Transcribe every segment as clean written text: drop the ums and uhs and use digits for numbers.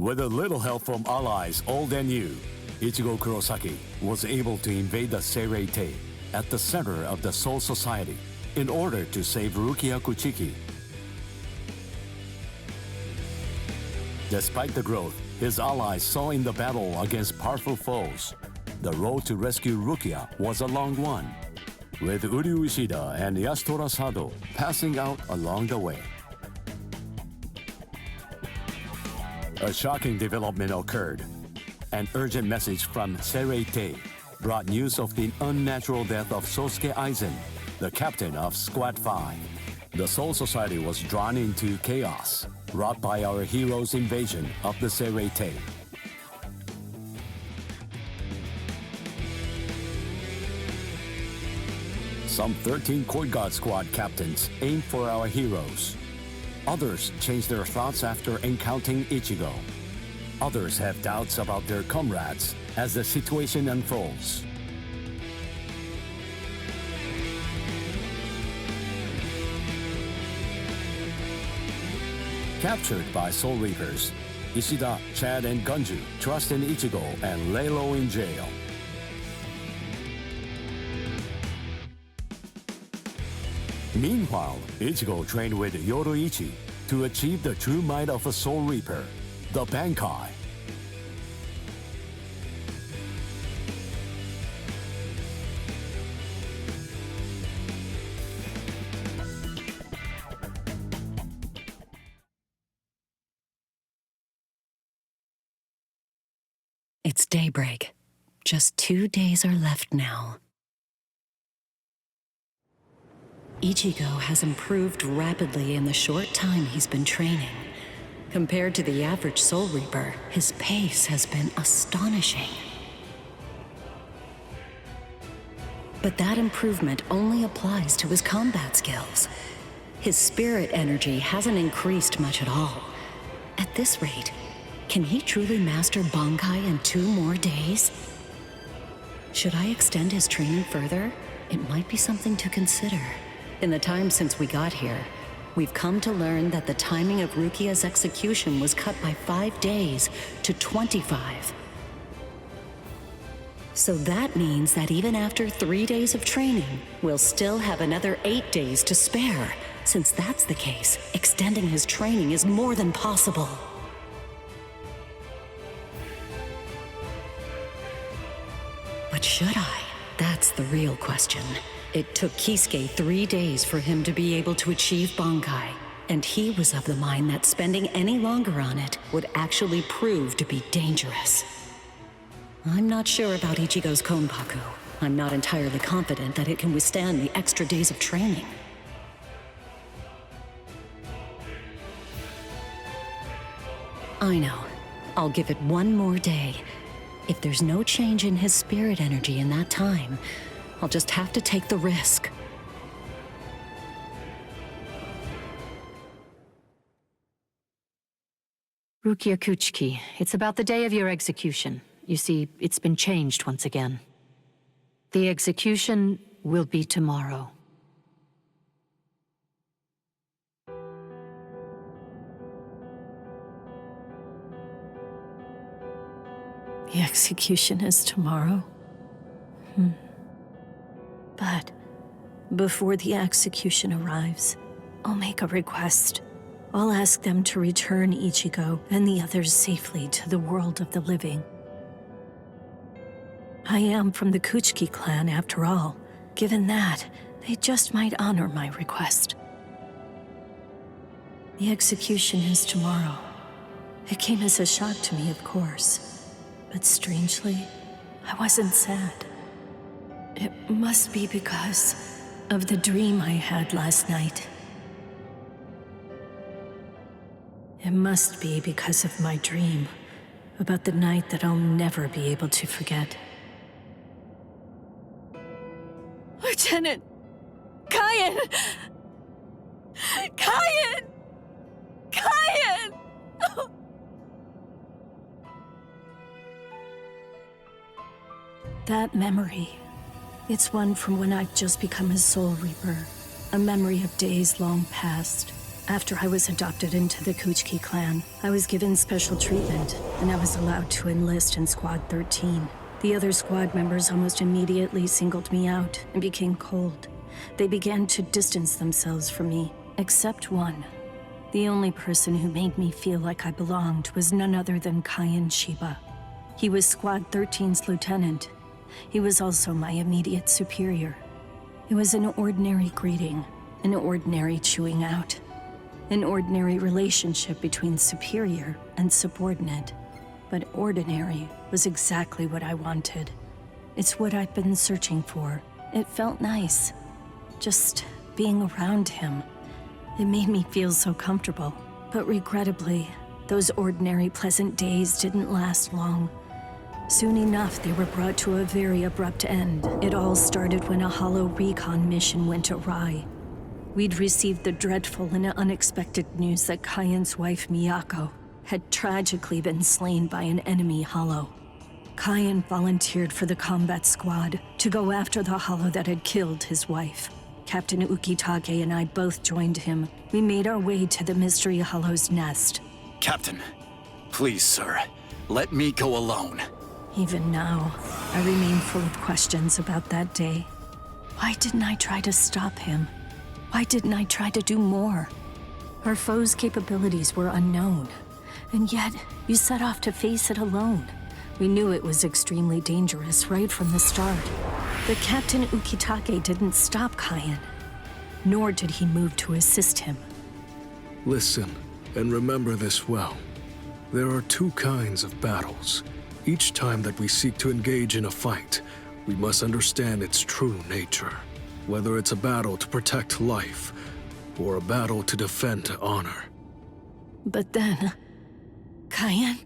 With a little help from allies old and new, Ichigo Kurosaki was able to invade the Seirei-tei at the center of the Soul Society in order to save Rukia Kuchiki. Despite the growth his allies saw in the battle against powerful foes, the road to rescue Rukia was a long one, with Uryu Ishida and Yasutora Sado passing out along the way. A shocking development occurred. An urgent message from Seirei-tei brought news of the unnatural death of Sosuke Aizen, the captain of Squad 5. The Soul Society was drawn into chaos, wrought by our hero's invasion of the Seirei-tei. Some 13 Court Guard Squad captains aimed for our heroes. Others changed their thoughts after encountering Ichigo. Others have doubts about their comrades as the situation unfolds. Captured by Soul Reapers, Ishida, Chad, and Gunju trust in Ichigo and lay low in jail. Meanwhile, Ichigo trained with Yoruichi to achieve the true might of a Soul Reaper, the Bankai. It's daybreak. Just 2 days are left now. Ichigo has improved rapidly in the short time he's been training. Compared to the average Soul Reaper, his pace has been astonishing. But that improvement only applies to his combat skills. His spirit energy hasn't increased much at all. At this rate, can he truly master Bankai in 2 more days? Should I extend his training further? It might be something to consider. In the time since we got here, we've come to learn that the timing of Rukia's execution was cut by 5 days to 25. So that means that even after 3 days of training, we'll still have another 8 days to spare. Since that's the case, extending his training is more than possible. But should I? That's the real question. It took Kisuke 3 days for him to be able to achieve Bankai, and he was of the mind that spending any longer on it would actually prove to be dangerous. I'm not sure about Ichigo's Konpaku. I'm not entirely confident that it can withstand the extra days of training. I know. I'll give it 1 more day. If there's no change in his spirit energy in that time, I'll just have to take the risk. Rukia Kuchiki, it's about the day of your execution. You see, it's been changed once again. The execution will be tomorrow. The execution is tomorrow? But before the execution arrives, I'll make a request. I'll ask them to return Ichigo and the others safely to the world of the living. I am from the Kuchiki clan after all. Given that, they just might honor my request. The execution is tomorrow. It came as a shock to me, of course. But strangely, I wasn't sad. It must be because of the dream I had last night. It must be because of my dream about the night that I'll never be able to forget. Lieutenant! Kyan! Kyan! Kyan! Oh. That memory, it's one from when I'd just become a Soul Reaper, a memory of days long past. After I was adopted into the Kuchiki clan, I was given special treatment, and I was allowed to enlist in Squad 13. The other squad members almost immediately singled me out and became cold. They began to distance themselves from me, except one. The only person who made me feel like I belonged was none other than Kaien Shiba. He was Squad 13's lieutenant. He was also my immediate superior. It was an ordinary greeting, an ordinary chewing out, an ordinary relationship between superior and subordinate. But ordinary was exactly what I wanted. It's what I'd been searching for. It felt nice, just being around him. It made me feel so comfortable. But regrettably, those ordinary pleasant days didn't last long. Soon enough, they were brought to a very abrupt end. It all started when a hollow recon mission went awry. We'd received the dreadful and unexpected news that Kaien's wife, Miyako, had tragically been slain by an enemy hollow. Kaien volunteered for the combat squad to go after the hollow that had killed his wife. Captain Ukitake and I both joined him. We made our way to the Mystery Hollow's nest. Captain, please, sir, let me go alone. Even now, I remain full of questions about that day. Why didn't I try to stop him? Why didn't I try to do more? Our foe's capabilities were unknown, and yet you set off to face it alone. We knew it was extremely dangerous right from the start. But Captain Ukitake didn't stop Kaien, nor did he move to assist him. Listen, and remember this well. There are two kinds of battles. Each time that we seek to engage in a fight, we must understand its true nature. Whether it's a battle to protect life, or a battle to defend honor. But then, Kaien?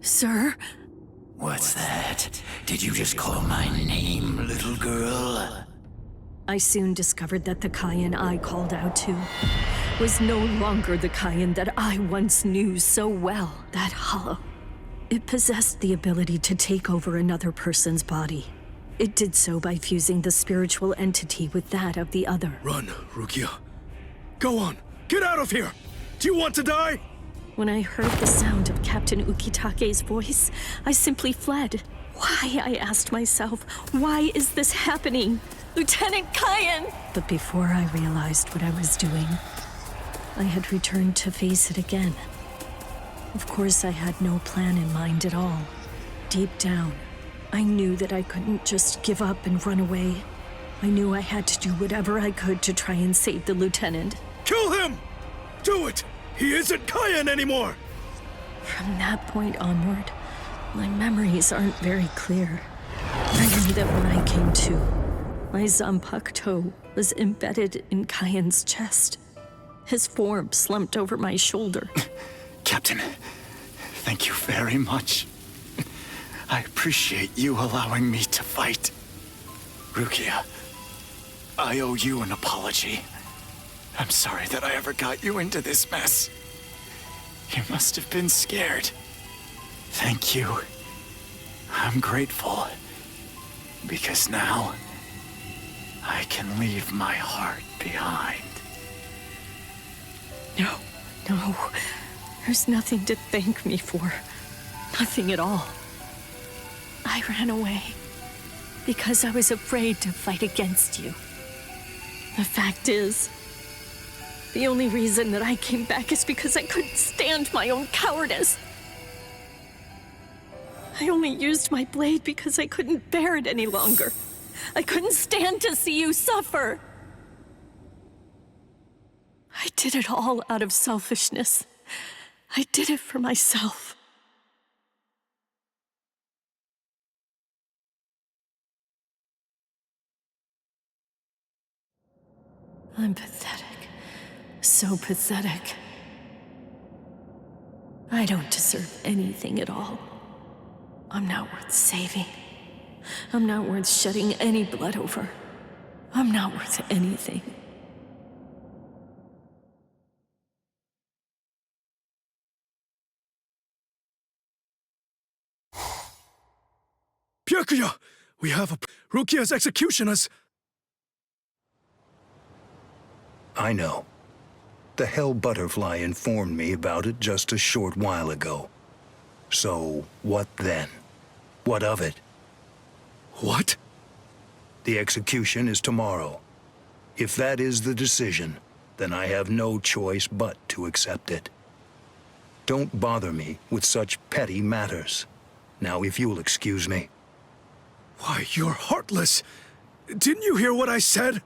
Sir? What's that? Did you just call my name, little girl? I soon discovered that the Kaien I called out to was no longer the Kaien that I once knew so well. That hollow. It possessed the ability to take over another person's body. It did so by fusing the spiritual entity with that of the other. Run, Rukia. Go on, get out of here! Do you want to die? When I heard the sound of Captain Ukitake's voice, I simply fled. Why, I asked myself, why is this happening? Lieutenant Kaien! But before I realized what I was doing, I had returned to face it again. Of course, I had no plan in mind at all. Deep down, I knew that I couldn't just give up and run away. I knew I had to do whatever I could to try and save the lieutenant. Kill him! Do it! He isn't Kaien anymore! From that point onward, my memories aren't very clear. I knew that when I came to, my Zanpakuto was embedded in Kaien's chest. His form slumped over my shoulder. Captain, thank you very much. I appreciate you allowing me to fight. Rukia, I owe you an apology. I'm sorry that I ever got you into this mess. You must have been scared. Thank you. I'm grateful. Because now, I can leave my heart behind. No. There's nothing to thank me for. Nothing at all. I ran away because I was afraid to fight against you. The fact is, the only reason that I came back is because I couldn't stand my own cowardice. I only used my blade because I couldn't bear it any longer. I couldn't stand to see you suffer. I did it all out of selfishness. I did it for myself. I'm pathetic. So pathetic. I don't deserve anything at all. I'm not worth saving. I'm not worth shedding any blood over. I'm not worth anything. Byakuya! We have Rukia's execution as... I know. The Hell Butterfly informed me about it just a short while ago. So, what then? What of it? What? The execution is tomorrow. If that is the decision, then I have no choice but to accept it. Don't bother me with such petty matters. Now, if you'll excuse me. Why, you're heartless! Didn't you hear what I said?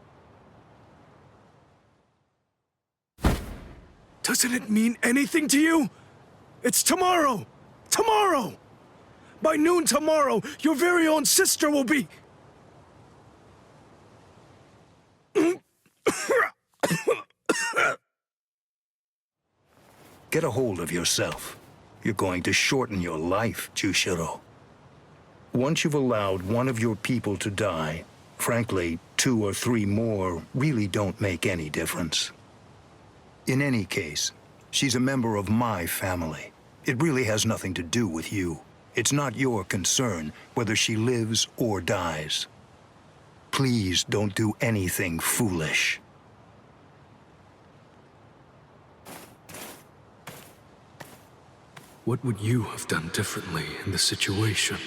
Doesn't it mean anything to you? It's tomorrow! Tomorrow! By noon tomorrow, your very own sister will be... Get a hold of yourself. You're going to shorten your life, Jushiro. Once you've allowed one of your people to die, frankly, 2 or 3 more really don't make any difference. In any case, she's a member of my family. It really has nothing to do with you. It's not your concern whether she lives or dies. Please don't do anything foolish. What would you have done differently in this situation?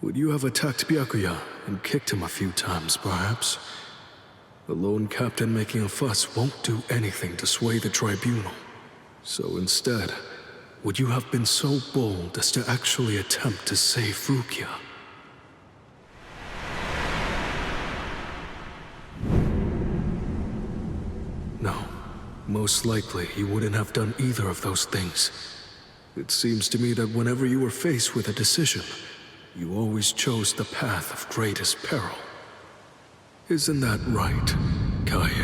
Would you have attacked Byakuya and kicked him a few times, perhaps? The lone captain making a fuss won't do anything to sway the tribunal. So instead, would you have been so bold as to actually attempt to save Rukia? No, most likely you wouldn't have done either of those things. It seems to me that whenever you were faced with a decision, you always chose the path of greatest peril. Isn't that right, Kaya?